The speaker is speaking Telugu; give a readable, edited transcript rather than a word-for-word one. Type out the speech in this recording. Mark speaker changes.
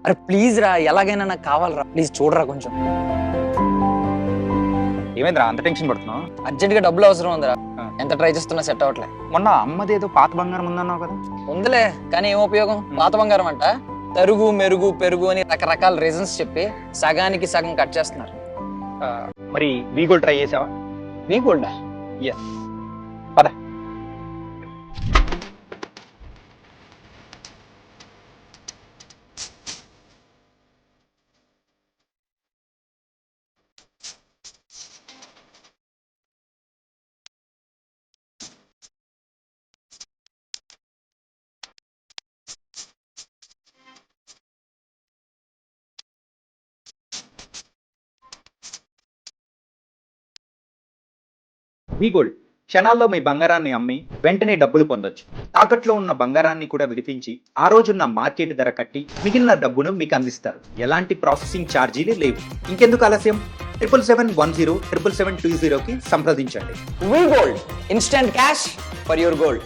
Speaker 1: అరే ప్లీజ్ రా, ఎలాగైనా నాకు కావాలరా, ప్లీజ్ చూడరా కొంచెం.
Speaker 2: ఏమైందిరా అంత టెన్షన్ పడుతున్నావు?
Speaker 1: అర్జెంట్ గా డబ్బులు అవసరం ఉందిరా. ఎంత ట్రై చేస్తున్నా సెట్ అవ్వట్లే.
Speaker 2: మొన్న అమ్మది ఏదో పాత బంగారం ఉందన్నావు కదా?
Speaker 1: ఉందిలే, కానీ ఏం ఉపయోగం? పాత బంగారం అంట తరుగు మెరుగు పెరుగు అని రకరకాల రీజన్స్ చెప్పి సగానికి సగం కట్ చేస్తున్నారు.
Speaker 2: మరి వీ గోల్డ్ ట్రై చేసావా?
Speaker 1: వీ గోల్డా?
Speaker 2: ఎస్, పద. వీ గోల్డ్ క్షణాల్లో మీ బంగారాన్ని అమ్మి వెంటనే డబ్బులు పొందొచ్చు. తాకట్లో ఉన్న బంగారాన్ని కూడా విడిపించి ఆ రోజున్న మార్కెట్ ధర కట్టి మిగిలిన డబ్బును మీకు అందిస్తారు. ఎలాంటి ప్రాసెసింగ్ ఛార్జీలు లేవు. ఇంకెందుకు ఆలస్యం? 77710 77720కి సంప్రదించండి.
Speaker 1: We gold, instant cash for your gold.